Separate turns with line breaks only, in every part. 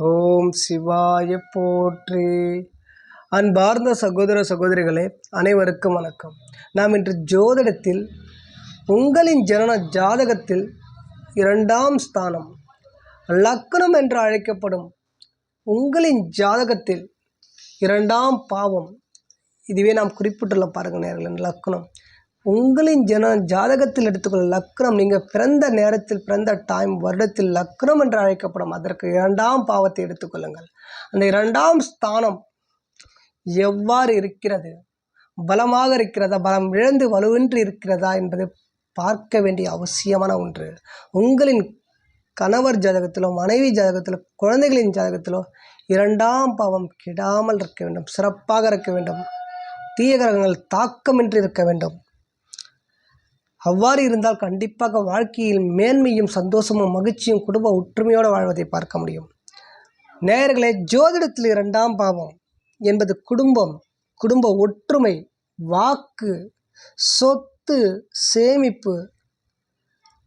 ஓம் சிவாய போற்றி. அன்பார்ந்த சகோதர சகோதரிகளே, அனைவருக்கும் வணக்கம். நாம் இன்று ஜோதிடத்தில் உங்களின் ஜனன ஜாதகத்தில் 2ஆம் ஸ்தானம் லக்னம் என்று அழைக்கப்படும் உங்களின் ஜாதகத்தில் 2ஆம் பாவம், இதுவே நாம் குறிப்பிட்டுள்ள பாருங்கள் நேயர்களே, லக்னம் உங்களின் ஜாதகத்தில் எடுத்துக்கொள்ள லக்னம், நீங்கள் பிறந்த நேரத்தில் பிறந்த டைம் வருடத்தில் லக்னம் என்று அழைக்கப்படும் அதற்கு 2ஆம் பாவத்தை எடுத்துக்கொள்ளுங்கள். அந்த 2ஆம் ஸ்தானம் எவ்வாறு இருக்கிறது, பலமாக இருக்கிறதா, பலம் இழந்து வலுவின்றி இருக்கிறதா என்பதை பார்க்க வேண்டிய அவசியமான ஒன்று. உங்களின் கணவர் ஜாதகத்திலோ மனைவி ஜாதகத்திலோ குழந்தைகளின் ஜாதகத்திலோ 2ஆம் பாவம் கெடாமல் இருக்க வேண்டும், சிறப்பாக இருக்க வேண்டும், தீய கிரகங்கள் தாக்கமின்றி இருக்க வேண்டும். அவ்வாறு இருந்தால் கண்டிப்பாக வாழ்க்கையில் மேன்மையும் சந்தோஷமும் மகிழ்ச்சியும் குடும்ப ஒற்றுமையோடு வாழ்வதை பார்க்க முடியும். நேயர்களே, ஜோதிடத்தில் 2ஆம் பாவம் என்பது குடும்ப ஒற்றுமை, வாக்கு, சொத்து, சேமிப்பு,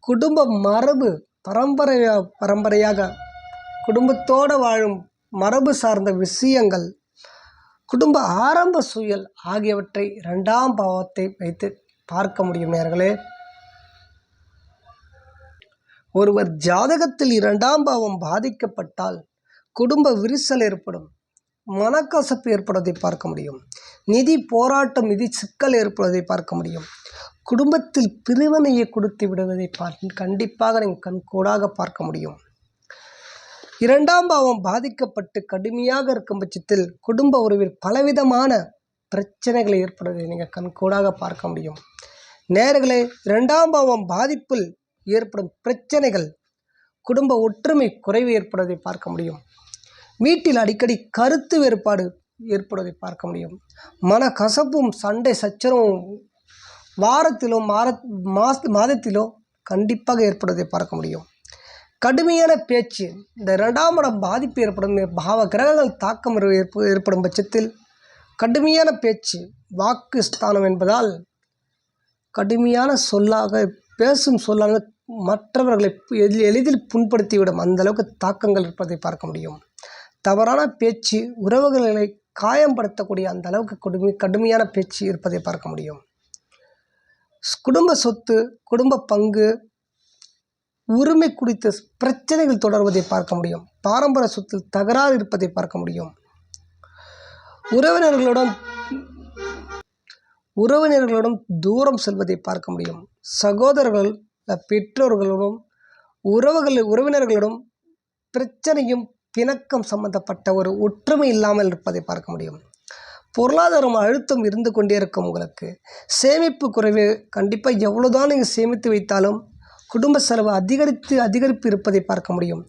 குடும்ப மரபு, பரம்பரையாக குடும்பத்தோடு வாழும் மரபு சார்ந்த விஷயங்கள், குடும்ப ஆரம்ப சூழல் ஆகியவற்றை 2ஆம் பாவத்தை வைத்து பார்க்க முடியும். நேயர்களே, ஒருவர் ஜாதகத்தில் 2ஆம் பாவம் பாதிக்கப்பட்டால் குடும்ப விரிசல் ஏற்படும், மனக்கசப்பு ஏற்படுவதை பார்க்க முடியும், நிதி போராட்டம், நிதி சிக்கல் ஏற்படுவதை பார்க்க முடியும், குடும்பத்தில் பிரிவினையை கொடுத்து விடுவதை கண்டிப்பாக நீங்கள் கண்கூடாக பார்க்க முடியும். 2ஆம் பாவம் பாதிக்கப்பட்டு கடுமையாக இருக்கும் பட்சத்தில் குடும்ப உறவில் பலவிதமான பிரச்சனைகள் ஏற்படுவதை நீங்கள் கண்கூடாக பார்க்க முடியும். நேயர்களே, 2ஆம் பாவம் பாதிப்பில் ஏற்படும் பிரச்சனைகள், குடும்ப ஒற்றுமை குறைவு ஏற்படுவதை பார்க்க முடியும். வீட்டில் அடிக்கடி கருத்து வேறுபாடு ஏற்படுவதை பார்க்க முடியும். மனக்கசப்பும் சண்டை சச்சரவும் வாரத்திலோ மாதத்திலோ கண்டிப்பாக ஏற்படுவதை பார்க்க முடியும். கடுமையான பேச்சு, இந்த 2ஆம் இடம் பாதிப்பு ஏற்படும் பாவ கிரகங்கள் தாக்கம் ஏற்படும் பட்சத்தில் கடுமையான பேச்சு, வாக்கு ஸ்தானம் என்பதால் கடுமையான பேசும் சொல்லாக மற்றவர்களை எளிதில் புண்படுத்திவிடும் அந்த அளவுக்கு தாக்கங்கள் இருப்பதை பார்க்க முடியும். தவறான பேச்சு உறவுகளை காயப்படுத்தக்கூடிய அந்த அளவுக்கு கடுமையான பேச்சு இருப்பதை பார்க்க முடியும். குடும்ப சொத்து, குடும்ப பங்கு, உரிமை குறித்த பிரச்சனைகள் தொடர்வதை பார்க்க முடியும். பாரம்பரிய சொத்தில் தகராறு இருப்பதை பார்க்க முடியும். உறவினர்களுடன் தூரம் செல்வதை பார்க்க முடியும். சகோதரர்கள், பெற்றோர்களுடன் உறவினர்களுடன் பிரச்சனையும் பிணக்கம் சம்பந்தப்பட்ட ஒரு ஒற்றுமை இல்லாமல் இருப்பதை பார்க்க முடியும். பொருளாதாரம் அழுத்தம் இருந்து கொண்டே இருக்கும். உங்களுக்கு சேமிப்பு குறைவு, கண்டிப்பாக எவ்வளோதான் நீங்கள் சேமித்து வைத்தாலும் குடும்ப செலவு அதிகரிப்பு இருப்பதை பார்க்க முடியும்.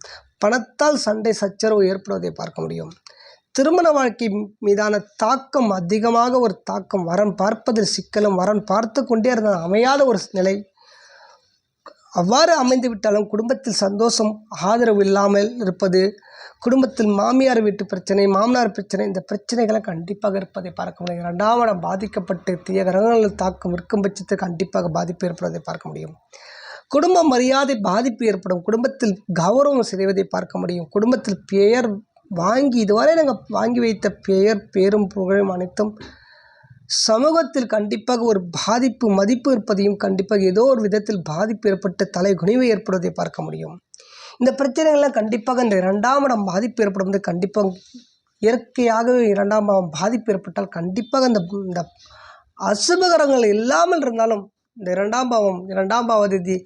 பணத்தால் சண்டை சச்சரவு ஏற்படுவதை பார்க்க முடியும். திருமண வாழ்க்கை மீதான தாக்கம் அதிகமாக ஒரு தாக்கம், வரன் பார்ப்பதில் சிக்கலும், வரன் பார்த்து கொண்டே இருந்தால் அமையாத ஒரு நிலை, அவ்வாறு அமைந்து விட்டாலும் குடும்பத்தில் சந்தோஷம் ஆதரவு இல்லாமல் இருப்பது, குடும்பத்தில் மாமியார் வீட்டு பிரச்சனை, மாமனார் பிரச்சனை, இந்த பிரச்சனைகளை கண்டிப்பாக இருப்பதை பார்க்க முடியும். 2ஆம் இடம் பாதிக்கப்பட்டு தீய கிரகங்கள் தாக்கம் இருக்கும் பட்சத்தில் கண்டிப்பாக பாதிப்பு ஏற்படுவதை பார்க்க முடியும். குடும்ப மரியாதை பாதிப்பு ஏற்படும், குடும்பத்தில் கௌரவம் சிதைவதை பார்க்க முடியும். குடும்பத்தில் பெயர் இதுவரை நாங்கள் வாங்கி வைத்த பேரும் புகழும் அனைத்தும் சமூகத்தில் கண்டிப்பாக ஒரு பாதிப்பு, மதிப்பு இருப்பதையும் கண்டிப்பாக ஏதோ ஒரு விதத்தில் பாதிப்பு ஏற்பட்டு தலை குனிவை ஏற்படுவதை பார்க்க முடியும். இந்த பிரச்சனைகள்லாம் கண்டிப்பாக இந்த 2ஆம் இடம் பாதிப்பு ஏற்படும். கண்டிப்பாக இயற்கையாகவே 2ஆம் பாவம் பாதிப்பு ஏற்பட்டால் கண்டிப்பாக இந்த அசுபகரங்கள் இல்லாமல் இருந்தாலும், இந்த 2ஆம் பாவம் 2ஆம் பாவதி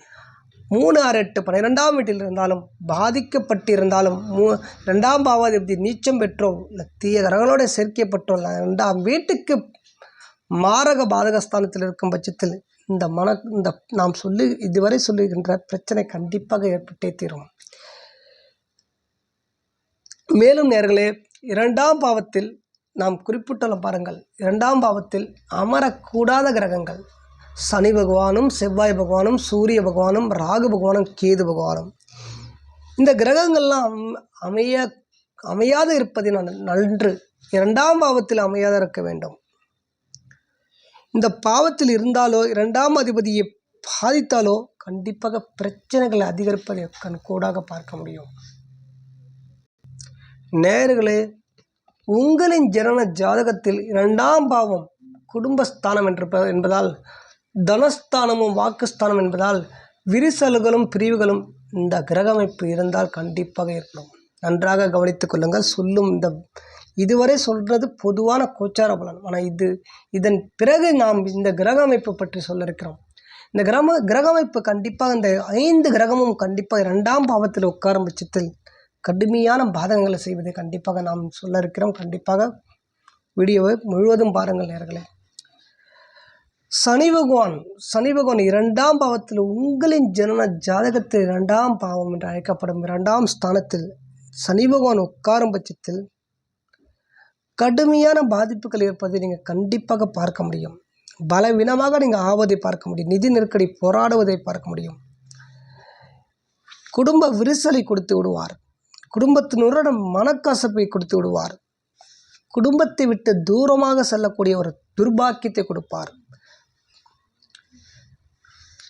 3, 6, 8, 12ஆம் வீட்டில் இருந்தாலும் பாதிக்கப்பட்டு இருந்தாலும், 2ஆம் பாவாதிபதி நீச்சம் பெற்றோ இல்லை தீய கிரகங்களோடு சேர்க்கப்பட்டோ 2ஆம் வீட்டுக்கு மாரக பாதகஸ்தானத்தில் இருக்கும் பட்சத்தில் இந்த நாம் இதுவரை சொல்லுகின்ற பிரச்சனை கண்டிப்பாக ஏற்பட்டே தீரும். மேலும் நேயர்களே, 2ஆம் பாவத்தில் நாம் குறிப்பிட்டுள்ள பாருங்கள், 2ஆம் பாவத்தில் அமரக்கூடாத கிரகங்கள் சனி பகவானும், செவ்வாய் பகவானும், சூரிய பகவானும், ராகு பகவானும், கேது பகவானும், இந்த கிரகங்கள்லாம் அமையாது இருப்பதை நன்று. 2ஆம் பாவத்தில் அமையாத இருக்க வேண்டும். இந்த பாவத்தில் இருந்தாலோ 2ஆம் அதிபதியை பாதித்தாலோ கண்டிப்பாக பிரச்சனைகளை அதிகரிப்பதை கண்கூடாக பார்க்க முடியும். நேயர்களே, உங்களின் ஜனன ஜாதகத்தில் 2ஆம் பாவம் குடும்பஸ்தானம் என்பதால், தனஸ்தானமும் வாக்குஸ்தானம் என்பதால் விரிசல்களும் பிரிவுகளும் இந்த கிரக அமைப்பு இருந்தால் கண்டிப்பாக ஏற்படும். நன்றாக கவனித்துக் கொள்ளுங்கள். சொல்லும் இதுவரை சொல்கிறது பொதுவான கோச்சார பலன். ஆனால் இதன் பிறகு நாம் இந்த கிரக அமைப்பு பற்றி சொல்ல இருக்கிறோம். இந்த கிரக அமைப்பு கண்டிப்பாக இந்த 5 கிரகமும் கண்டிப்பாக 2ஆம் பாவத்தில் உட்காரும் பட்சத்தில் கடுமையான பாதகங்களை செய்வதை கண்டிப்பாக நாம் சொல்ல இருக்கிறோம். கண்டிப்பாக வீடியோவை முழுவதும் பாருங்கள் நேயர்களே. சனி பகவான் 2ஆம் பாவத்தில் உங்களின் ஜனன ஜாதகத்தில் 2ஆம் பாவம் என்று அழைக்கப்படும் 2ஆம் ஸ்தானத்தில் சனி பகவான் உட்காரும் பட்சத்தில் கடுமையான பாதிப்புகள் இருப்பதை நீங்கள் கண்டிப்பாக பார்க்க முடியும். பலவீனமாக நீங்கள் ஆவதை பார்க்க முடியும். நிதி நெருக்கடி போராடுவதை பார்க்க முடியும். குடும்ப விரிசலை கொடுத்து விடுவார். குடும்பத்தினருடன் மனக்கசப்பை கொடுத்து விடுவார். குடும்பத்தை விட்டு தூரமாக செல்லக்கூடிய ஒரு துர்பாக்கியத்தை கொடுப்பார்.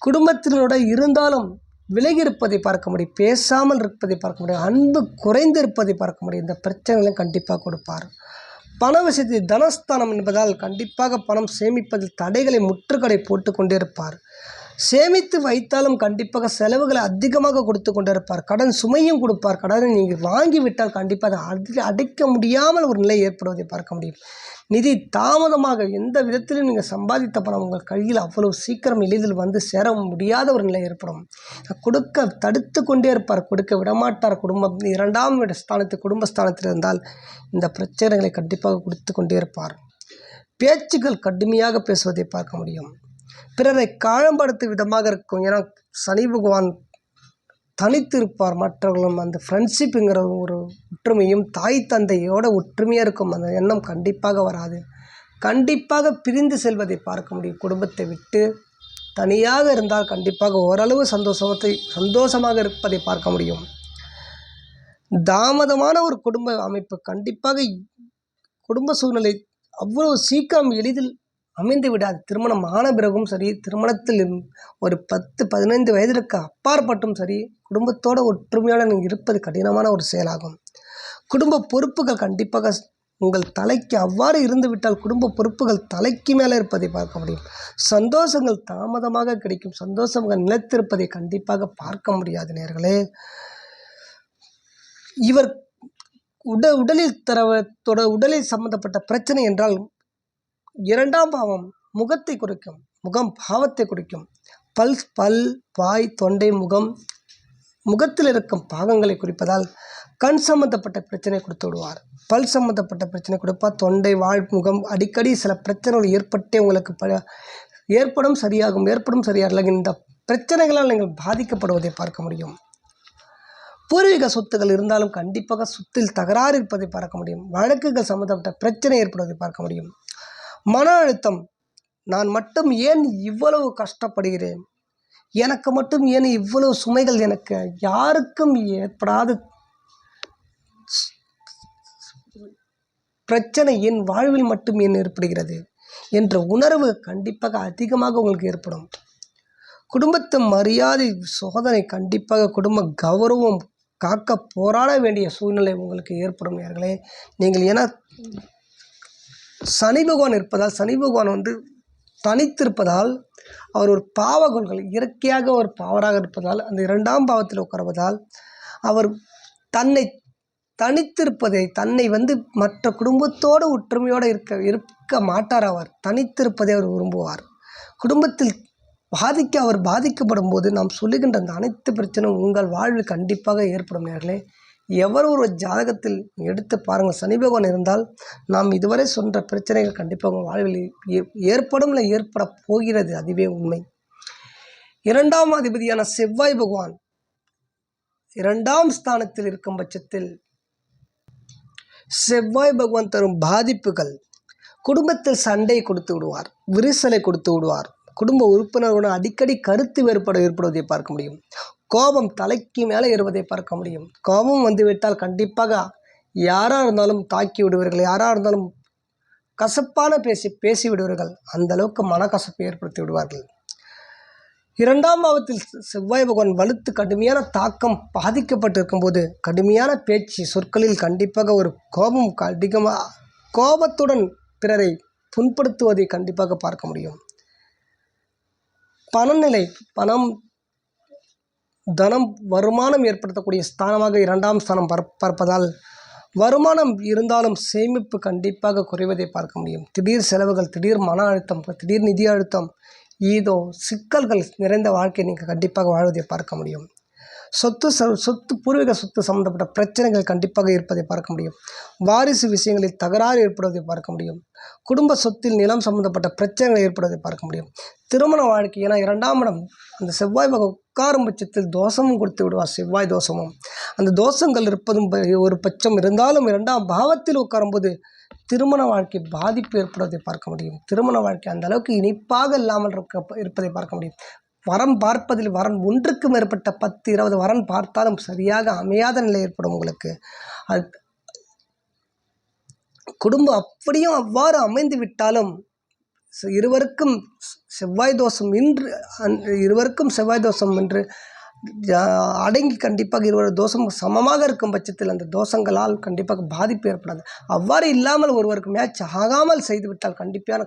குடும்பத்தினருடன் இருந்தாலும் விலகி இருப்பதை பார்க்க முடியும். பேசாமல் இருப்பதை பார்க்க முடியும். அன்பு குறைந்து இருப்பதை பார்க்க முடியும். இந்த பிரச்சனைகளையும் கண்டிப்பாக கொடுப்பார். பண விஷயத்தில் தனஸ்தானம் என்பதால் கண்டிப்பாக பணம் சேமிப்பதில் தடைகளை முற்றுக்கடை போட்டு கொண்டே இருப்பார். சேமித்து வைத்தாலும் கண்டிப்பாக செலவுகளை அதிகமாக கொடுத்து கொண்டே இருப்பார். கடன் சுமையும் கொடுப்பார். கடனை நீங்கள் வாங்கிவிட்டால் கண்டிப்பாக அடைக்க முடியாமல் ஒரு நிலை ஏற்படுவதை பார்க்க முடியும். நிதி தாமதமாக எந்த விதத்திலும் நீங்கள் சம்பாதித்த பணம் உங்கள் கையில் அவ்வளவு சீக்கிரம் எளிதில் வந்து சேர முடியாத ஒரு நிலை ஏற்படும். கொடுக்க தடுத்து கொண்டே இருப்பார். கொடுக்க விடமாட்டார். குடும்பம் 2ஆம் ஸ்தானத்தில் குடும்பஸ்தானத்தில் இருந்தால் இந்த பிரச்சனைகளை கண்டிப்பாக கொடுத்து கொண்டே இருப்பார். பேச்சுக்கள் கடுமையாக பேசுவதை பார்க்க முடியும். பிறரை காயப்படுத்தும் விதமாக இருக்கும். ஏன்னா சனி பகவான் தனித்து இருப்பார். மற்றவர்களும் அந்த ஃப்ரெண்ட்ஷிப்புங்கிற ஒரு ஒற்றுமையும் தாய் தந்தையோட ஒற்றுமையாக இருக்கும். அந்த எண்ணம் கண்டிப்பாக வராது. கண்டிப்பாக பிரிந்து செல்வதை பார்க்க முடியும். குடும்பத்தை விட்டு தனியாக இருந்தால் கண்டிப்பாக ஓரளவு சந்தோஷமாக இருப்பதை பார்க்க முடியும். தாமதமான ஒரு குடும்ப அமைப்பு கண்டிப்பாக குடும்ப சூழ்நிலை அவ்வளவு சீக்கிரம் எளிதில் அமைந்து விடாது. திருமணம் ஆன பிறகும் சரி, திருமணத்தில் ஒரு 10-15 வயதிற்கு அப்பாற்பட்டும் சரி, குடும்பத்தோடு ஒற்றுமையோடு இருப்பது கடினமான ஒரு செயலாகும். குடும்ப பொறுப்புகள் கண்டிப்பாக உங்கள் தலைக்கு அவ்வாறு இருந்துவிட்டால் குடும்ப பொறுப்புகள் தலைக்கு மேலே இருப்பதை பார்க்க முடியும். சந்தோஷங்கள் தாமதமாக கிடைக்கும். சந்தோஷங்கள் நிலைத்திருப்பதை கண்டிப்பாக பார்க்க முடியாது நேயர்களே. இவர் உடலில் சம்பந்தப்பட்ட பிரச்சனை என்றால் 2ஆம் பாவம் முகத்தை குறிக்கும். முகம் பாவத்தை குறிக்கும். பல், வாய், தொண்டை, முகத்தில் இருக்கும் பாகங்களை குறிப்பதால் கண் சம்பந்தப்பட்ட பிரச்சனை கொடுத்து விடுவார். பல் சம்பந்தப்பட்ட பிரச்சனை கொடுப்பார். தொண்டை, வாய், முகம் அடிக்கடி சில பிரச்சனைகள் ஏற்பட்டே உங்களுக்கு ஏற்படும் சரியாகல. இந்த பிரச்சனைகளால் நீங்கள் பாதிக்கப்படுவதை பார்க்க முடியும். பூர்வீக சொத்துக்கள் இருந்தாலும் கண்டிப்பாக சொத்தில் தகராறு இருப்பதை பார்க்க முடியும். வழக்குகள் சம்பந்தப்பட்ட பிரச்சனை ஏற்படுவதை பார்க்க முடியும். மன அழுத்தம், நான் மட்டும் ஏன் இவ்வளவு கஷ்டப்படுகிறேன், எனக்கு மட்டும் ஏன் இவ்வளவு சுமைகள், எனக்கு யாருக்கும் ஏற்படாத பிரச்சனை என் வாழ்வில் மட்டும் ஏன் ஏற்படுகிறது என்ற உணர்வு கண்டிப்பாக அதிகமாக உங்களுக்கு ஏற்படும். குடும்பத்து மரியாதை சோதனை கண்டிப்பாக குடும்ப கௌரவம் காக்க போராட வேண்டிய சூழ்நிலை உங்களுக்கு ஏற்படும் நேயர்களே. நீங்கள் ஏன்னா சனி பகவான் இருப்பதால், சனி பகவான் தனித்திருப்பதால், அவர் ஒரு பாவகுணங்கள் இயற்கையாக ஒரு பாவராக இருப்பதால், அந்த 2ஆம் பாவத்தில் உட்காருவதால் அவர் தன்னை தனித்திருப்பதை தன்னை மற்ற குடும்பத்தோடு ஒற்றுமையோடு இருக்க மாட்டார். அவர் தனித்திருப்பதை அவர் விரும்புவார். குடும்பத்தில் அவர் பாதிக்கப்படும் போது நாம் சொல்லுகின்ற அந்த அனைத்து பிரச்சனையும் உங்கள் வாழ்வில் கண்டிப்பாக ஏற்படும் நேயர்களே. ஒரு ஜாதகத்தில் எடுத்து பாருங்கள். சனி பகவான் இருந்தால் நாம் இதுவரை சொன்ன பிரச்சனைகள் கண்டிப்பாக உங்கள் வாழ்வில் ஏற்படும், இல்லை ஏற்பட போகிறது. அதுவே உண்மை. 2ஆம் அதிபதியான செவ்வாய் பகவான் 2ஆம் ஸ்தானத்தில் இருக்கும் பட்சத்தில் செவ்வாய் பகவான் தரும் பாதிப்புகள் குடும்பத்தில் சண்டை கொடுத்து விடுவார். விரிசலை கொடுத்து விடுவார். குடும்ப உறுப்பினர்களுடன் அடிக்கடி கருத்து வேறுபாடு ஏற்படுவதை பார்க்க முடியும். கோபம் தலைக்கு மேலே ஏறுவதை பார்க்க முடியும். கோபம் வந்துவிட்டால் கண்டிப்பாக யாராக இருந்தாலும் தாக்கி விடுவீர்கள். யாராக இருந்தாலும் கசப்பான பேசி விடுவீர்கள். அந்த அளவுக்கு மனக்கசப்பை ஏற்படுத்தி விடுவார்கள். 2ஆம் பாவத்தில் செவ்வாய் பகவான் வலுத்து கடுமையான தாக்கம் பாதிக்கப்பட்டிருக்கும் போது கடுமையான பேச்சு சொற்களில் கண்டிப்பாக ஒரு கோபம் அதிகமாக கோபத்துடன் பிறரை புண்படுத்துவதை கண்டிப்பாக பார்க்க முடியும். பணநிலை பணம் தனம் வருமானம் ஏற்படுத்தக்கூடிய ஸ்தானமாக 2ஆம் ஸ்தானம் பார்ப்பதால் வருமானம் இருந்தாலும் சேமிப்பு கண்டிப்பாக குறைவதை பார்க்க முடியும். திடீர் செலவுகள், திடீர் மன அழுத்தம், திடீர் நிதி அழுத்தம், ஏதோ சிக்கல்கள் நிறைந்த வாழ்க்கையை நீங்கள் கண்டிப்பாக வாழ்வதை பார்க்க முடியும். சொத்து பூர்வீக சொத்து சம்பந்தப்பட்ட பிரச்சனைகள் கண்டிப்பாக இருப்பதை பார்க்க முடியும். வாரிசு விஷயங்களில் தகராறு ஏற்படுவதை பார்க்க முடியும். குடும்ப சொத்தில் நிலம் சம்பந்தப்பட்ட பிரச்சனைகள் ஏற்படுவதை பார்க்க முடியும். திருமண வாழ்க்கை, ஏன்னா 2ஆம் இடம் அந்த செவ்வாய் பகவான் உட்காரும் பட்சத்தில் தோஷமும் கொடுத்து விடுவார். செவ்வாய் தோஷமும் அந்த தோஷங்கள் இருப்பதும் ஒரு பட்சம் இருந்தாலும் 2ஆம் பாவத்தில் உட்காரும்போது திருமண வாழ்க்கை பாதிப்பு ஏற்படுவதை பார்க்க முடியும். திருமண வாழ்க்கை அந்த அளவுக்கு இனிப்பாக இல்லாமல் இருப்பதை பார்க்க முடியும். வரன் பார்ப்பதில் வரன் ஒன்றுக்கு மேற்பட்ட 10-20 வரன் பார்த்தாலும் சரியாக அமையாத நிலை ஏற்படும் உங்களுக்கு. அது குடும்பம் அப்படியும் அவ்வாறு அமைந்து விட்டாலும் இருவருக்கும் செவ்வாய் தோஷம் என்று அடங்கி கண்டிப்பாக இருவர் தோஷம் சமமாக இருக்கும் பட்சத்தில் அந்த தோஷங்களால் கண்டிப்பாக பாதிப்பு ஏற்படாது. அவ்வாறு இல்லாமல் ஒருவருக்கு மேட்ச் ஆகாமல் செய்துவிட்டால்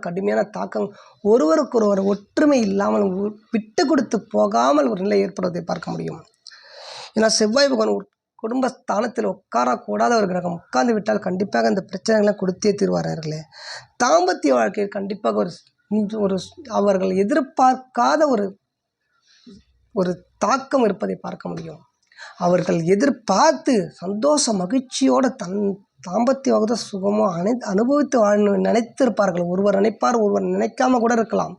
கடுமையான தாக்கம், ஒருவருக்கொருவர் ஒற்றுமை இல்லாமல் விட்டு கொடுத்து போகாமல் ஒரு நிலை ஏற்படுவதை பார்க்க முடியும். ஏன்னா செவ்வாய் பகவான் குடும்பஸ்தானத்தில் உட்காரக்கூடாத ஒரு கிரகம், உட்கார்ந்து விட்டால் கண்டிப்பாக அந்த பிரச்சனைகளை கொடுத்தே தீர்வார்களே. தாம்பத்திய வாழ்க்கையில் கண்டிப்பாக ஒரு அவர்கள் எதிர்பார்க்காத ஒரு தாக்கம் இருப்பதை பார்க்க முடியும். அவர்கள் எதிர்பார்த்து சந்தோஷ மகிழ்ச்சியோடு தாம்பத்திய வாழ்க்கை சுகமோ அனுபவித்து வாழணும் நினைத்திருப்பார்கள். ஒருவர் நினைப்பார், ஒருவர் நினைக்காம கூட இருக்கலாம்.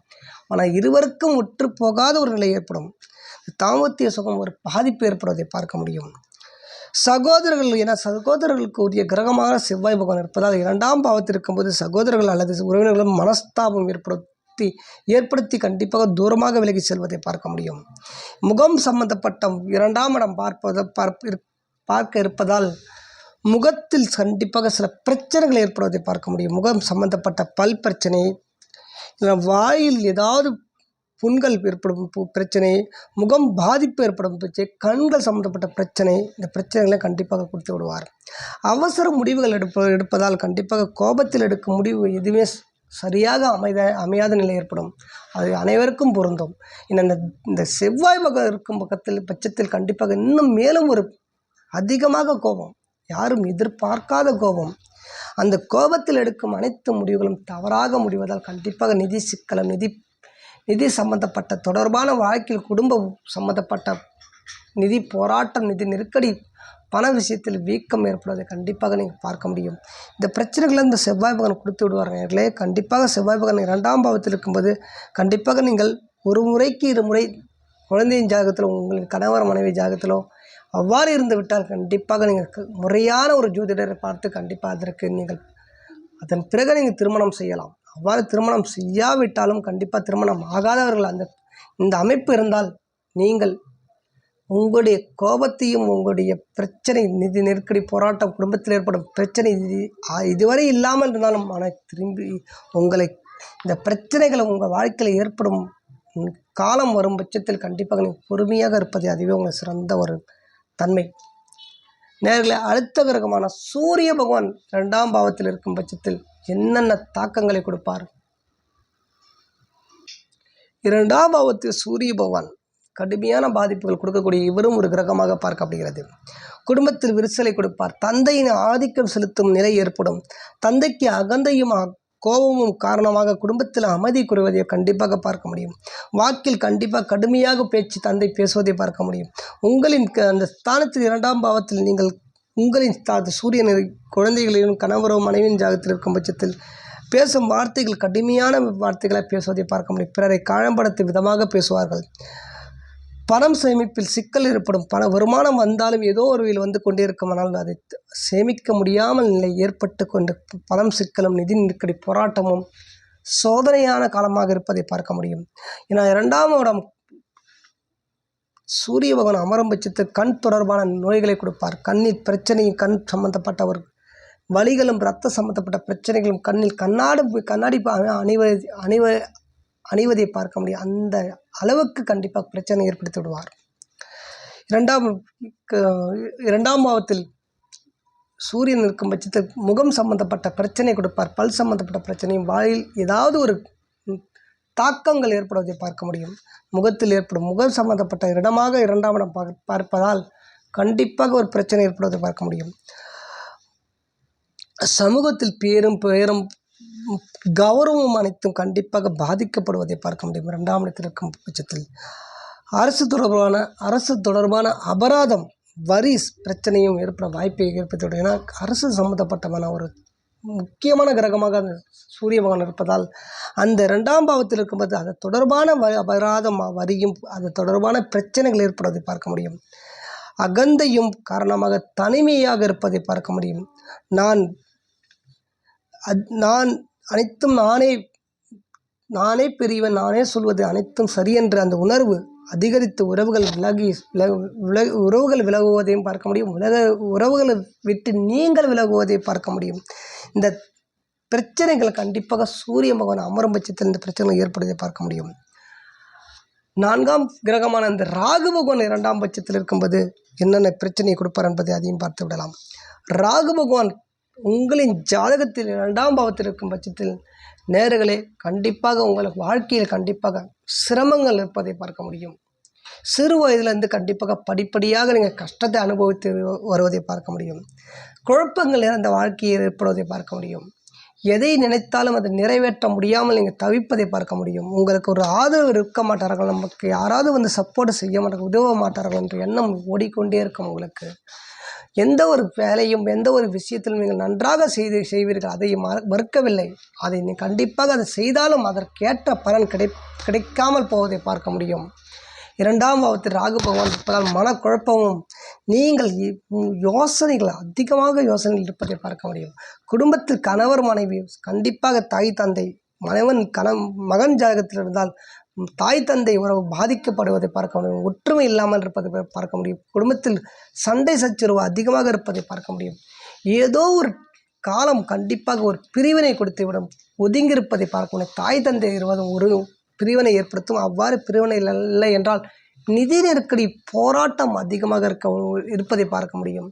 ஆனால் இருவருக்கும் ஒற்று போகாத ஒரு நிலை ஏற்படும். தாம்பத்திய சுகம் ஒரு பாதிப்பு ஏற்படுவதை பார்க்க முடியும். சகோதரர்கள், என சகோதரர்களுக்கு உரிய கிரகமாக செவ்வாய் பகவான் இருப்பதால் 2ஆம் பாவத்தில் இருக்கும்போது சகோதரர்கள் அல்லது உறவினர்களும் மனஸ்தாபம் ஏற்படுத்தி கண்டிப்பாக தூரமாக விலகி செல்வதை பார்க்க முடியும். முகம் சம்பந்தப்பட்ட 2ஆம் இடம் பார்க்க இருப்பதால் முகத்தில் கண்டிப்பாக சில பிரச்சனைகள் ஏற்படுவதை பார்க்க முடியும். முகம் சம்பந்தப்பட்ட பல் பிரச்சனை, வாயில் ஏதாவது புண்கள் ஏற்படும் பிரச்சனை, முகம் பாதிப்பு ஏற்படும் பிரச்சனை, கண்கள் சம்பந்தப்பட்ட பிரச்சனை, இந்த பிரச்சனைகளை கண்டிப்பாக கொடுத்து விடுவார். அவசர முடிவுகள் எடுப்பதால் கண்டிப்பாக கோபத்தில் எடுக்கும் முடிவு எதுவுமே சரியாக அமையாத நிலை ஏற்படும். அது அனைவருக்கும் பொருந்தும். இந்த செவ்வாய் பகம் இருக்கும் பட்சத்தில் கண்டிப்பாக இன்னும் மேலும் ஒரு அதிகமாக கோபம், யாரும் எதிர்பார்க்காத கோபம். அந்த கோபத்தில் எடுக்கும் அனைத்து முடிவுகளும் தவறாக முடிவதால் கண்டிப்பாக நிதி சிக்கலம், நிதி சம்பந்தப்பட்ட தொடர்பான வாழ்க்கையில் குடும்பம் சம்பந்தப்பட்ட நிதி போராட்டம், நிதி நெருக்கடி, பண விஷயத்தில் வீக்கம் ஏற்படுவதை கண்டிப்பாக நீங்கள் பார்க்க முடியும். இந்த பிரச்சனைகளை இந்த செவ்வாய் பகவான் கொடுத்து விடுவார்களே. கண்டிப்பாக செவ்வாய் பகவான் 2ஆம் பாவத்தில் இருக்கும்போது கண்டிப்பாக நீங்கள் ஒரு முறைக்கு 2 முறை குழந்தையின் ஜாதகத்திலோ உங்களின் கணவர் மனைவி ஜாதகத்திலோ அவ்வாறு இருந்து விட்டால் கண்டிப்பாக நீங்கள் முறையான ஒரு ஜோதிடரை பார்த்து கண்டிப்பாக அதன் பிறகு நீங்கள் திருமணம் செய்யலாம். அவ்வாறு திருமணம் செய்யாவிட்டாலும் கண்டிப்பாக திருமணம் ஆகாதவர்கள் இந்த அமைப்பு இருந்தால் நீங்கள் உங்களுடைய கோபத்தையும் உங்களுடைய பிரச்சனை, நிதி நெருக்கடி, போராட்டம், குடும்பத்தில் ஏற்படும் பிரச்சனை இதுவரை இல்லாமல் இருந்தாலும் திரும்பி இந்த பிரச்சனைகளை உங்கள் வாழ்க்கையில் ஏற்படும் காலம் வரும் பட்சத்தில் கண்டிப்பாக நீங்கள் பொறுமையாக இருப்பது அதுவே உங்களுக்கு சிறந்த ஒரு தன்மை. நேர்களை அடுத்த கிரகமான சூரிய பகவான் 2ஆம் பாவத்தில் இருக்கும் பட்சத்தில் என்னென்ன தாக்கங்களை கொடுப்பார்? 2ஆம் பாவத்தில் சூரிய பகவான் கடுமையான பாதிப்புகள் கொடுக்கக்கூடிய இவரும் ஒரு கிரகமாக பார்க்கப்படுகிறது. குடும்பத்தில் விரிசலை கொடுப்பார். தந்தையின் ஆதிக்கம் செலுத்தும் நிலை ஏற்படும். தந்தைக்கு அகந்தையும் கோபமும் காரணமாக குடும்பத்தில் அமைதி குறைவதை கண்டிப்பாக பார்க்க முடியும். வாக்கில் கண்டிப்பாக கடுமையாக தந்தை பேசுவதை பார்க்க முடியும். உங்களின் அந்த ஸ்தானத்தில் 2ஆம் பாவத்தில் நீங்கள் உங்களின் சூரியன் குழந்தைகளின் கணவரோ மனைவியின் ஜாதகத்தில் இருக்கும் பட்சத்தில் பேசும் வார்த்தைகள் கடுமையான வார்த்தைகளை பேசுவதை பார்க்க முடியும். பிறரை காயப்படுத்தும் விதமாக பேசுவார்கள். பணம் சேமிப்பில் சிக்கல் ஏற்படும். வருமானம் வந்தாலும் ஏதோ ஒரு வழியில் வந்து கொண்டே இருக்குமானால் அதை சேமிக்க முடியாமல் நிலை ஏற்பட்டு கொண்டு பணம் சிக்கலும், நிதி நெருக்கடி, போராட்டமும் சோதனையான காலமாக இருப்பதை பார்க்க முடியும். ஏன்னா 2ஆம் இடம் சூரிய பகவான் அமரும் பட்சத்தில் கண் தொடர்பான நோய்களை கொடுப்பார். கண்ணில் பிரச்சனை, கண் சம்பந்தப்பட்ட வலிகளும் இரத்த சம்பந்தப்பட்ட பிரச்சனைகளும், கண்ணில் கண்ணாடி அணிவதை பார்க்க முடியும். அந்த அளவுக்கு கண்டிப்பாக பிரச்சனை ஏற்படுத்தி விடுவார். இரண்டாம் பாவத்தில் சூரியன் இருக்கும் பட்சத்தில் முகம் சம்பந்தப்பட்ட பிரச்சனை கொடுப்பார். பல் சம்பந்தப்பட்ட பிரச்சனையும், வாயில் ஏதாவது ஒரு தாக்கங்கள் ஏற்படுவதை பார்க்க முடியும். முகத்தில் ஏற்படும் முகம் சம்பந்தப்பட்ட இடமாக இரண்டாம் இடம் பார்ப்பதால் கண்டிப்பாக ஒரு பிரச்சனை ஏற்படுவதை பார்க்க முடியும். சமூகத்தில் பேரும் கௌரவம் அனைத்தும் கண்டிப்பாக பாதிக்கப்படுவதை பார்க்க முடியும். இரண்டாம் இடத்தில் இருக்கும் பட்சத்தில் அரசு தொடர்பான அபராதம், வரி பிரச்சனையும் ஏற்பட வாய்ப்பை ஏற்படுத்தி, ஏன்னா அரசு சம்பந்தப்பட்டமான ஒரு முக்கியமான கிரகமாக அந்த சூரிய பகவான் இருப்பதால் அந்த இரண்டாம் பாவத்தில் இருக்கும்போது அது தொடர்பான அபராதம், வரியும் அது தொடர்பான பிரச்சனைகள் ஏற்படுவதை பார்க்க முடியும். அகந்தையும் காரணமாக தனிமையாக இருப்பதை பார்க்க முடியும். நான் அனைத்தும் நானே பெரியவன், நானே சொல்வது அனைத்தும் சரியென்ற அந்த உணர்வு அதிகரித்து உறவுகள் விலகுவதையும் பார்க்க முடியும். உறவுகளை விட்டு நீங்கள் விலகுவதை பார்க்க முடியும். இந்த பிரச்சனைகள் கண்டிப்பாக சூரிய பகவான் அமரும் பட்சத்தில் இந்த பிரச்சனைகள் ஏற்படுவதை பார்க்க முடியும். நான்காம் கிரகமான இந்த ராகு பகவான் இரண்டாம் பட்சத்தில் இருக்கும்போது என்னென்ன பிரச்சனையை கொடுப்பார் என்பதை அதையும் பார்த்து விடலாம். ராகு பகவான் உங்களின் ஜாதகத்தில் இரண்டாம் பாவத்தில் இருக்கும் பட்சத்தில் நேர்களே கண்டிப்பாக உங்களுக்கு வாழ்க்கையில் கண்டிப்பாக சிரமங்கள் இருப்பதை பார்க்க முடியும். சிறு வயதிலிருந்து கண்டிப்பாக படிப்படியாக நீங்கள் கஷ்டத்தை அனுபவித்து வருவதை பார்க்க முடியும். குழப்பங்கள் நிறைந்த வாழ்க்கையை ஏற்படுவதை பார்க்க முடியும். எதை நினைத்தாலும் அதை நிறைவேற்ற முடியாமல் நீங்கள் தவிப்பதை பார்க்க முடியும். உங்களுக்கு ஒரு ஆதரவு இருக்க மாட்டார்கள், நமக்கு யாராவது சப்போர்ட் செய்ய மாட்டார்கள், உதவ மாட்டார்கள் என்ற எண்ணம் ஓடிக்கொண்டே இருக்கும். உங்களுக்கு எந்த ஒரு வேலையும் எந்த ஒரு விஷயத்திலும் நீங்கள் நன்றாக செய்வீர்கள், அதை மறுக்கவில்லை. அதை கண்டிப்பாக அதை செய்தாலும் அதற்கேற்ற பலன் கிடைக்காமல் போவதை பார்க்க முடியும். இரண்டாம் பாவத்தில் ராகு பகவான் இருப்பதால் மனக்குழப்பமும், நீங்கள் அதிகமாக யோசனைகள் இருப்பதை பார்க்க முடியும். குடும்பத்தில் கணவர் மனைவி கண்டிப்பாக தாய் தந்தை, மகன் ஜாதகத்தில் இருந்தால் தாய் தந்தை உறவு பாதிக்கப்படுவதை பார்க்க முடியும். ஒற்றுமை இல்லாமல் இருப்பதை பார்க்க முடியும். குடும்பத்தில் சண்டை சச்சரவு அதிகமாக இருப்பதை பார்க்க முடியும். ஏதோ ஒரு காலம் கண்டிப்பாக ஒரு பிரிவினை கொடுத்துவிடும், ஒதுங்கியிருப்பதை பார்க்க முடியும். தாய் தந்தை இருவதும் ஒரு பிரிவினை ஏற்படுத்தும். அவ்வாறு பிரிவினை இல்லை என்றால் நிதி நெருக்கடி போராட்டம் அதிகமாக இருப்பதை பார்க்க முடியும்.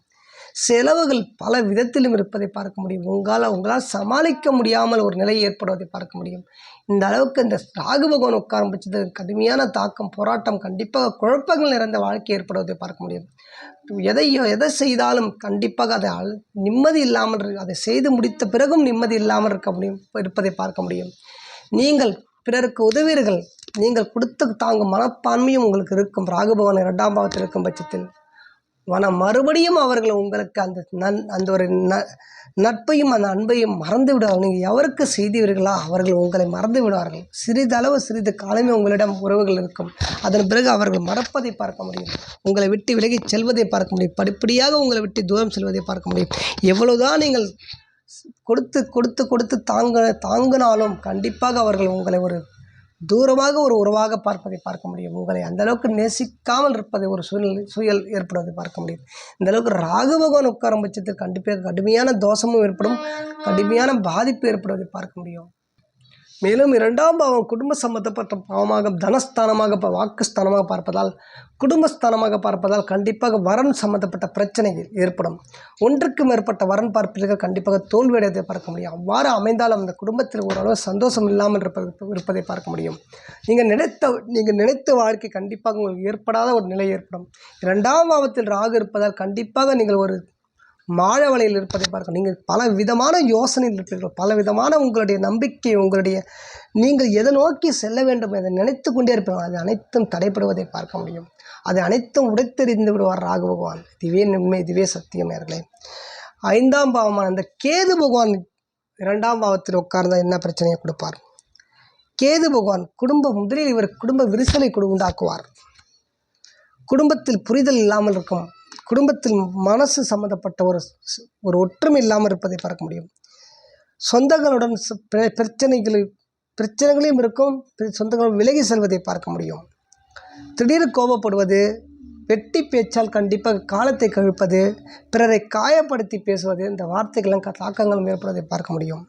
செலவுகள் பல விதத்திலும் இருப்பதை பார்க்க முடியும். உங்களால் சமாளிக்க முடியாமல் ஒரு நிலை ஏற்படுவதை பார்க்க முடியும். இந்த அளவுக்கு இந்த ராகு பகவான் உட்காரும் பட்சத்தில் கடுமையான தாக்கம், போராட்டம், கண்டிப்பாக குழப்பங்கள் நிறைந்த வாழ்க்கை ஏற்படுவதை பார்க்க முடியும். எதை செய்தாலும் கண்டிப்பாக அதை நிம்மதி இல்லாமல், அதை செய்து முடித்த பிறகும் நிம்மதி இல்லாமல் இருப்பதை பார்க்க முடியும். நீங்கள் பிறருக்கு உதவீர்கள், நீங்கள் கொடுத்து தாங்கும் மனப்பான்மையும் உங்களுக்கு இருக்கும். ராகு பகவான் இரண்டாம் பாவத்தில் இருக்கும் பட்சத்தில் மறுபடியும் அவர்கள் உங்களுக்கு அந்த ஒரு நட்பையும் அந்த அன்பையும் மறந்து விடுவார்கள். நீங்கள் எவருக்கு செய்தீர்களோ அவர்கள் உங்களை மறந்து விடுவார்கள். சிறிது காலமே உங்களிடம் உறவுகள் இருக்கும். அதன் பிறகு அவர்கள் மறப்பதை பார்க்க முடியும். உங்களை விட்டு விலகி செல்வதை பார்க்க முடியும். படிப்படியாக உங்களை விட்டு தூரம் செல்வதை பார்க்க முடியும். எவ்வளவுதான் நீங்கள் கொடுத்து தாங்கினாலும் கண்டிப்பாக அவர்கள் உங்களை ஒரு தூரமாக ஒரு உறவாக பார்ப்பதை பார்க்க முடியும். உங்களை அந்தளவுக்கு நேசிக்காமல் இருப்பதை ஒரு சூழல் ஏற்படுவதை பார்க்க முடியும். இந்தளவுக்கு ராகு பகவான் உட்காரும் பட்சத்தில் கண்டிப்பாக கடுமையான தோஷமும் ஏற்படும், கடுமையான பாதிப்பு ஏற்படுவதை பார்க்க முடியும். மேலும் இரண்டாம் பாவம் குடும்ப சம்பந்தப்பட்ட பாவமாக, தனஸ்தானமாக, வாக்குஸ்தானமாக பார்ப்பதால், குடும்பஸ்தானமாக பார்ப்பதால் கண்டிப்பாக வரன் சம்பந்தப்பட்ட பிரச்சனைகள் ஏற்படும். ஒன்றுக்கு மேற்பட்ட வரன் பார்ப்பீர்கள், கண்டிப்பாக தோல்வியடைவதை பார்க்க முடியும். அவ்வாறு அமைந்தாலும் அந்த குடும்பத்தில் ஓரளவு சந்தோஷம் இல்லாமல் இருப்பதை பார்க்க முடியும். நீங்கள் நினைத்த வாழ்க்கை கண்டிப்பாக உங்களுக்கு ஏற்படாத ஒரு நிலை ஏற்படும். இரண்டாம் பாவத்தில் ராகு இருப்பதால் கண்டிப்பாக நீங்கள் ஒரு மாழ வலையில் இருப்பதை பார்க்க, நீங்கள் பல விதமான யோசனையில் இருப்பீர்கள், பல விதமான உங்களுடைய நம்பிக்கை, நீங்கள் எதை நோக்கி செல்ல வேண்டும் எதை நினைத்து கொண்டே இருப்பீர்கள். அது அனைத்தும் தடைப்படுவதை பார்க்க முடியும். அது அனைத்தும் உடைத்தெறிந்து விடுவார் ராகு பகவான். இதுவே உண்மை, இதுவே சத்தியம் நேயர்களே. ஐந்தாம் பாவமான அந்த கேது பகவான் இரண்டாம் பாவத்தில் உட்கார்ந்தால் என்ன பிரச்சனையை கொடுப்பார்? கேது பகவான் முதலில் இவர் குடும்ப விரிசலை உண்டாக்குவார். குடும்பத்தில் புரிதல் இல்லாமல் இருக்கும், குடும்பத்தில் மனசு சம்பந்தப்பட்ட ஒரு ஒற்றுமை இல்லாமல் இருப்பதை பார்க்க முடியும். சொந்தங்களுடன் பிரச்சனைகளையும் இருக்கும், சொந்தங்களும் விலகி செல்வதை பார்க்க முடியும். திடீர் கோபப்படுவது, வெட்டி பேச்சால் கண்டிப்பாக காலத்தை கழிப்பது, பிறரை காயப்படுத்தி பேசுவது, இந்த வார்த்தைகளும் தாக்கங்களும் ஏற்படுவதை பார்க்க முடியும்.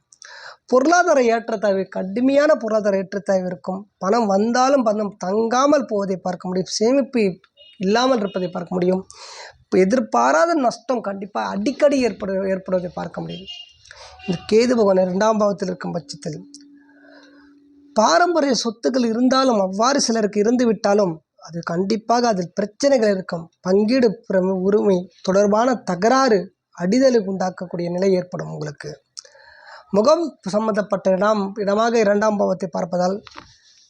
பொருளாதார ஏற்றத்தாழ்வு, கடுமையான பொருளாதார ஏற்றத்தாழ்வு இருக்கும். பணம் வந்தாலும் பணம் தங்காமல் போவதை பார்க்க முடியும். சேமிப்பு இல்லாமல் இருப்பதை பார்க்க முடியும். எதிர்பாராத நஷ்டம் கண்டிப்பாக அடிக்கடி ஏற்படுவதை பார்க்க முடியும். இந்த கேது பகவான் 2ஆம் பாவத்தில் இருக்கும் பட்சத்தில் பாரம்பரிய சொத்துக்கள் இருந்தாலும், அவ்வாறு சிலருக்கு இருந்து விட்டாலும் அது கண்டிப்பாக அதில் பிரச்சனைகள் இருக்கும். பங்கீடு உரிமை தொடர்பான தகராறு, அடிதலுக்கு உண்டாக்கக்கூடிய நிலை ஏற்படும். உங்களுக்கு முகம் சம்பந்தப்பட்ட இடமாக 2ஆம் பாவத்தை பார்ப்பதால்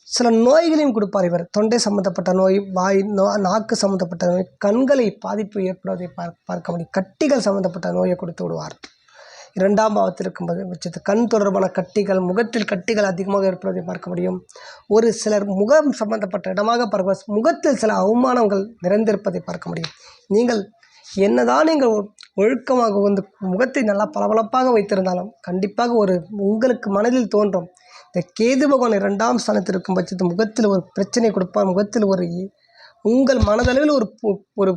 சில நோய்களையும் கொடுப்பார் இவர். தொண்டை சம்பந்தப்பட்ட நோய், வாய் நாக்கு சம்பந்தப்பட்ட நோய், கண்களை பாதிப்பு ஏற்படுவதை பார்க்க முடியும். கட்டிகள் சம்பந்தப்பட்ட நோயை கொடுத்து விடுவார். 2ஆம் பாவத்தில் இருக்கும் பட்சத்தில் கண் தொடர்பான கட்டிகள், முகத்தில் கட்டிகள் அதிகமாக ஏற்படுவதை பார்க்க முடியும். ஒரு சிலர் முகம் சம்பந்தப்பட்ட இடமாக பார்க்க முகத்தில் சில அவமானங்கள் நிறைந்திருப்பதை பார்க்க முடியும். நீங்கள் என்னதான் நீங்கள் ஒழுக்கமாக வந்து முகத்தை நல்லா பளபளப்பாக வைத்திருந்தாலும் கண்டிப்பாக உங்களுக்கு மனதில் தோன்றும். இந்த கேது பகவான் 2ஆம் ஸ்தானத்தில் இருக்கும் பட்சத்தில் முகத்தில் ஒரு பிரச்சனை கொடுப்பார். முகத்தில் உங்கள் மனதளவில் ஒரு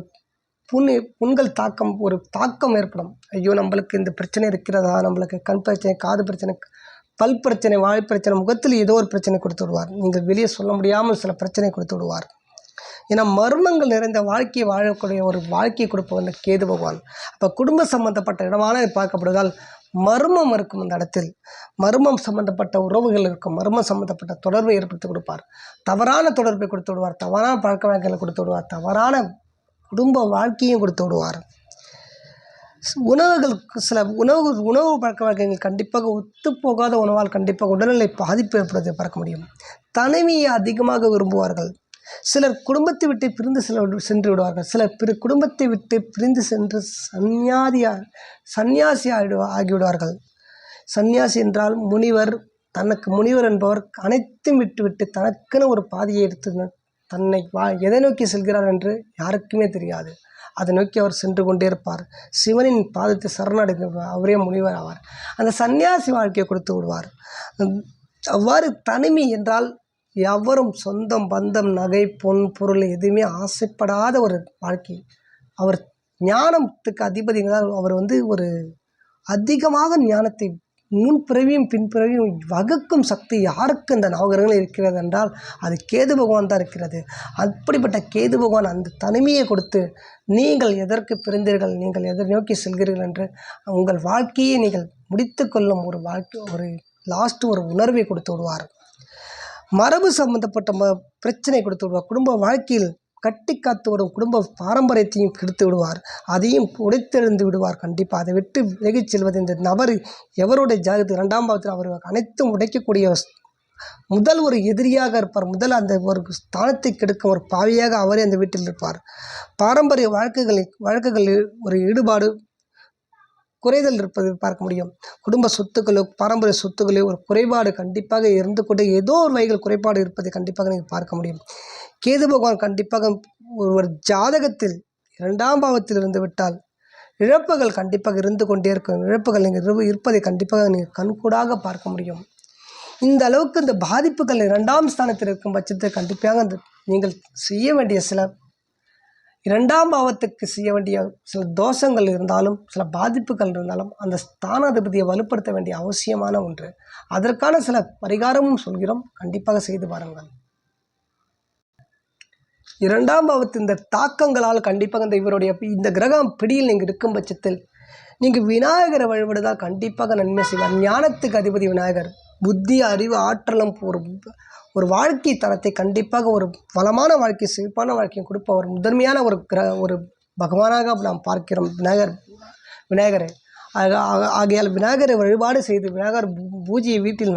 புண்கள் தாக்கம் ஏற்படும். ஐயோ, நம்மளுக்கு இந்த பிரச்சனை இருக்கிறதா, நம்மளுக்கு கண் பிரச்சனை, காது பிரச்சனை, பல் பிரச்சனை, வாய் பிரச்சனை, முகத்தில் ஏதோ ஒரு பிரச்சனை கொடுத்து விடுவார். நீங்கள் வெளியே சொல்ல முடியாமல் சில பிரச்சனை கொடுத்து விடுவார். ஏன்னா மர்மங்கள் நிறைந்த வாழ்க்கையை வாழக்கூடிய ஒரு வாழ்க்கையை கொடுப்பவர் அந்த கேது பகவான். அப்போ குடும்ப சம்பந்தப்பட்ட இடமான பார்க்கப்படுவதால் மர்மம் இருக்கும். அந்த இடத்தில் மர்மம் சம்பந்தப்பட்ட உறவுகள் இருக்கும். மர்மம் சம்பந்தப்பட்ட தொடர்பை ஏற்படுத்தி கொடுப்பார். தவறான தொடர்பை கொடுத்து விடுவார். தவறான பழக்க வழக்கங்களை கொடுத்து விடுவார். தவறான குடும்ப வாழ்க்கையும் கொடுத்து விடுவார். உணவுகள், சில உணவு பழக்க வழக்கங்கள் கண்டிப்பாக ஒத்துப்போகாத உணவால் கண்டிப்பாக உடல்நிலை பாதிப்பு ஏற்படுவதை பார்க்க முடியும். தனிமையை அதிகமாக விரும்புவார்கள். சிலர் குடும்பத்தை விட்டு பிரிந்து சென்று விடுவார்கள். சிலர் குடும்பத்தை விட்டு பிரிந்து சென்று சந்நியாசி ஆகிவிடுவார்கள். சந்நியாசி என்றால் முனிவர். தனக்கு முனிவர் என்பவர் அனைத்தும் விட்டுவிட்டு தனக்குன்னு ஒரு பாதையை எடுத்து தன்னை எதை நோக்கி செல்கிறார் என்று யாருக்குமே தெரியாது. அதை நோக்கி அவர் சென்று கொண்டே இருப்பார். சிவனின் பாதத்தை சரணடைந்து விடுவார். அவரே முனிவர் ஆவார். அந்த சந்நியாசி வாழ்க்கையை கொடுத்து விடுவார். அவ்வாறு தனிமை என்றால் எவரும் சொந்தம், பந்தம், நகை, பொன், பொருள் எதுவுமே ஆசைப்படாத ஒரு வாழ்க்கை. அவர் ஞானத்துக்கு அதிபதி. அவர் ஒரு அதிகமாக ஞானத்தை முன்பிறவியும் பின்பிறவியும் வகுக்கும் சக்தி யாருக்கு இந்த நவகிரகங்கள் இருக்கிறது என்றால் அது கேது பகவான் தான் இருக்கிறது. அப்படிப்பட்ட கேது பகவான் அந்த தனிமையை கொடுத்து நீங்கள் எதற்கு பிரிந்தீர்கள், நீங்கள் எதை நோக்கி செல்கிறீர்கள் என்று உங்கள் வாழ்க்கையை நீங்கள் முடித்து கொள்ளும் ஒரு லாஸ்ட் ஒரு உணர்வை கொடுத்து விடுவார். மரபு சம்பந்தப்பட்ட பிரச்சனை கொடுத்து விடுவார். குடும்ப வாழ்க்கையில் கட்டி காத்து வரும் குடும்ப பாரம்பரியத்தையும் கெடுத்து விடுவார். அதையும் உடைத்தெழுந்து விடுவார். கண்டிப்பாக அதை விட்டு விலகிச் செல்வது இந்த நபர் எவருடைய ஜாதகத்தில் 2ஆம் பாவத்தில் அவர் அனைத்தும் உடைக்கக்கூடிய முதல் ஒரு எதிரியாக இருப்பார். முதல் அந்த ஒரு ஸ்தானத்தை கெடுக்கும் ஒரு பாவியாக அவரே அந்த வீட்டில் இருப்பார். பாரம்பரிய வழக்குகளில் ஒரு ஈடுபாடு குறைதல் இருப்பதை பார்க்க முடியும். குடும்ப சொத்துக்களோ பாரம்பரிய சொத்துக்களோ ஒரு குறைபாடு கண்டிப்பாக இருந்து கொண்டு ஏதோ ஒரு வகையில் குறைபாடு இருப்பதை கண்டிப்பாக நீங்கள் பார்க்க முடியும். கேது பகவான் கண்டிப்பாக ஒரு ஜாதகத்தில் 2ஆம் பாவத்தில் இருந்து விட்டால் இழப்புகள் கண்டிப்பாக இருந்து கொண்டே இருக்கும். இழப்புகள் நீங்கள் இருப்பதை கண்டிப்பாக நீங்கள் கண்கூடாக பார்க்க முடியும். இந்த அளவுக்கு இந்த பாதிப்புகள் 2ஆம் ஸ்தானத்தில் இருக்கும் பட்சத்தில் கண்டிப்பாக நீங்கள் செய்ய வேண்டிய சில 2ஆம் பாவத்துக்கு செய்ய வேண்டிய சில தோஷங்கள் இருந்தாலும், சில பாதிப்புகள் இருந்தாலும் அந்த ஸ்தானாதிபதியை வலுப்படுத்த வேண்டிய அவசியமான ஒன்று. அதற்கான சில பரிகாரமும் சொல்கிறோம். கண்டிப்பாக செய்து பாருங்கள். 2ஆம் பாவத்து இந்த தாக்கங்களால் கண்டிப்பாக இவருடைய இந்த கிரகம் பிடியில் நீங்கள் இருக்கும் பட்சத்தில் நீங்கள் விநாயகரை வழிபடுவதால் கண்டிப்பாக நன்மை செய்வார். ஞானத்துக்கு அதிபதி விநாயகர். புத்தி, அறிவு, ஆற்றலும் ஒரு வாழ்க்கை தரத்தை கண்டிப்பாக ஒரு வளமான வாழ்க்கை, சிறப்பான வாழ்க்கையை கொடுப்பவர் முதன்மையான ஒரு பகவானாக நாம் பார்க்கிறோம் விநாயகரை. ஆகையால் விநாயகரை வழிபாடு செய்து விநாயகர் பூஜையை வீட்டில்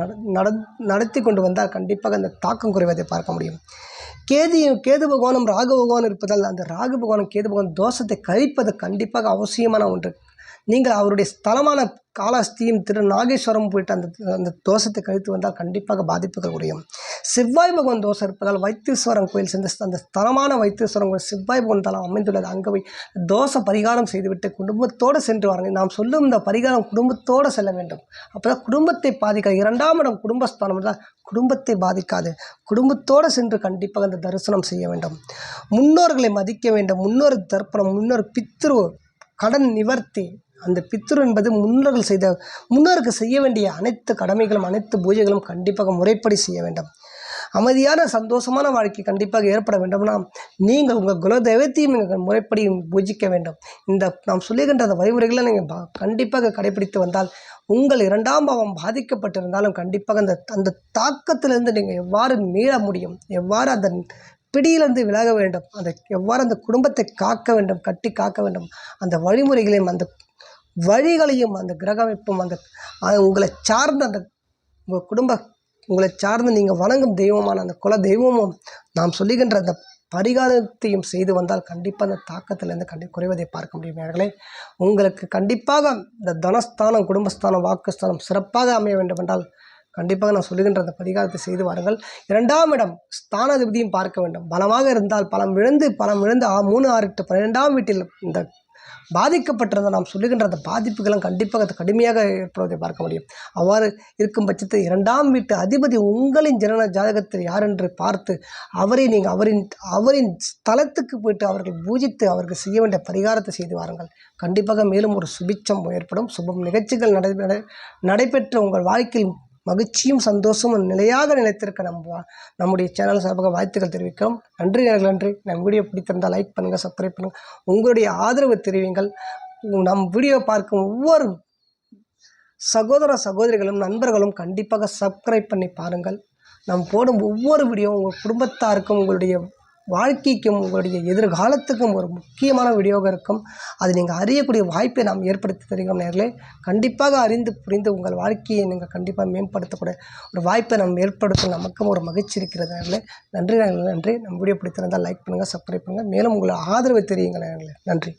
நடத்தி கொண்டு வந்தால் கண்டிப்பாக அந்த தாக்கம் குறைவதை பார்க்க முடியும். கேது பகவானும் ராகு பகவானும் இருப்பதால் அந்த ராகு பகவானும் கேது பகவான் தோஷத்தை கழிப்பது கண்டிப்பாக அவசியமான ஒன்று. நீங்கள் அவருடைய ஸ்தலமான காளஹஸ்தியும் நாகேஸ்வரம் போயிட்டு அந்த தோஷத்தை கழித்து வந்தால் கண்டிப்பாக பாதிப்புகள் குறையும். செவ்வாய் பகவான் தோஷம் இருப்பதால் வைத்தீஸ்வரன் கோயில் சென்று அந்த ஸ்தலமான வைத்தீஸ்வரன் கோயில் செவ்வாய் பகவான் தலம் அமைந்துள்ளது. அங்கே போய் தோஷ பரிகாரம் செய்துவிட்டு குடும்பத்தோடு சென்று வாருங்கள். நாம் சொல்லும் இந்த பரிகாரம் குடும்பத்தோடு செல்ல வேண்டும். அப்போ தான் குடும்பத்தை பாதிக்காது. 2ஆம் இடம் குடும்பஸ்தானம் தான் குடும்பத்தை பாதிக்காது. குடும்பத்தோடு சென்று கண்டிப்பாக அந்த தரிசனம் செய்ய வேண்டும். முன்னோர்களை மதிக்க வேண்டும். முன்னோர் தர்ப்பணம், முன்னோர் பித்ரு, கடன் நிவர்த்தி, அந்த பித்ரு என்பது முன்னோருக்கு செய்ய வேண்டிய அனைத்து கடமைகளும் அனைத்து பூஜைகளும் கண்டிப்பாக முறைப்படி செய்ய வேண்டும். அமைதியான சந்தோஷமான வாழ்க்கை கண்டிப்பாக ஏற்பட வேண்டும்னா நீங்கள் உங்கள் குலதெய்வத்தையும் நீங்கள் முறைப்படி பூஜிக்க வேண்டும். நாம் சொல்லுகின்ற அந்த வழிமுறைகளை நீங்கள் கண்டிப்பாக கடைபிடித்து வந்தால் உங்கள் 2ஆம் பாவம் பாதிக்கப்பட்டிருந்தாலும் கண்டிப்பாக அந்த தாக்கத்திலிருந்து நீங்கள் எவ்வாறு மீள முடியும், எவ்வாறு அந்த பிடியிலிருந்து விலக வேண்டும், எவ்வாறு அந்த குடும்பத்தை காக்க வேண்டும், கட்டி காக்க வேண்டும், அந்த வழிமுறைகளையும் அந்த வழிகளையும் அந்த கிரக அமைப்பும் உங்களை சார்ந்த உங்களை சார்ந்து நீங்கள் வணங்கும் தெய்வமான அந்த குல தெய்வமும் நாம் சொல்லுகின்ற அந்த பரிகாரத்தையும் செய்து வந்தால் கண்டிப்பாக அந்த தாக்கத்திலிருந்து குறைவதை பார்க்க முடியும். நேயர்களே, உங்களுக்கு கண்டிப்பாக இந்த தனஸ்தானம், குடும்பஸ்தானம், வாக்குஸ்தானம் சிறப்பாக அமைய வேண்டும் என்றால் கண்டிப்பாக நான் சொல்லுகின்ற அந்த பரிகாரத்தை செய்து வாருங்கள். 2ஆம் இடம் ஸ்தானாதிபதியும் பார்க்க வேண்டும். பலமாக இருந்தால் பலம் இழந்து 3, 6, 8, 12ஆம் வீட்டில் இந்த பாதிக்கப்பட்டிருந்தால் நாம் சொல்லுகின்ற அந்த பாதிப்புகளும் கண்டிப்பாக அது கடுமையாக ஏற்படுவதை பார்க்க முடியும். அவ்வாறு இருக்கும் பட்சத்தில் 2ஆம் வீட்டு அதிபதி உங்களின் ஜனன ஜாதகத்தில் யார் என்று பார்த்து அவரை நீங்கள் அவரின் ஸ்தலத்துக்கு போய்ட்டு அவர்கள் பூஜித்து அவர்கள் செய்ய வேண்டிய பரிகாரத்தை செய்து வாருங்கள். கண்டிப்பாக மேலும் ஒரு சுபிட்சம் ஏற்படும். சுபம் நிகழ்ச்சிகள் நடைபெற்ற உங்கள் வாழ்க்கையில் மகிழ்ச்சியும் சந்தோஷமும் நிலையாக நிலைத்திருக்க நம்முடைய சேனல் சார்பாக வாழ்த்துக்கள் தெரிவிக்கிறோம். நன்றி நன்றி. நம் வீடியோ பிடித்திருந்தால் லைக் பண்ணுங்கள், சப்ஸ்கிரைப் பண்ணுங்கள், உங்களுடைய ஆதரவு தெரிவிங்கள். நம் வீடியோ பார்க்கும் ஒவ்வொரு சகோதரிகளும் நண்பர்களும் கண்டிப்பாக சப்ஸ்கிரைப் பண்ணி பாருங்கள். நாம் போடும் ஒவ்வொரு வீடியோ உங்கள் குடும்பத்தாருக்கும் உங்களுடைய வாழ்க்கைக்கும் உங்களுடைய எதிர்காலத்துக்கும் ஒரு முக்கியமான வீடியோவாக இருக்கும். அது நீங்கள் அறியக்கூடிய வாய்ப்பை நாம் ஏற்படுத்தி தருகிறோம். நேர்களே, கண்டிப்பாக அறிந்து புரிந்து உங்கள் வாழ்க்கையை நீங்கள் கண்டிப்பாக மேம்படுத்தக்கூடிய ஒரு வாய்ப்பை நாம் ஏற்படுத்தும் நமக்கும் ஒரு மகிழ்ச்சி இருக்கிறது. நேர்களே, நன்றி. நம் வீடியோ பிடித்திருந்தால் லைக் பண்ணுங்கள், சப்ஸ்கிரைப் பண்ணுங்கள், மேலும் உங்களை ஆதரவு தெரியுங்கள். நேர்களே, நன்றி.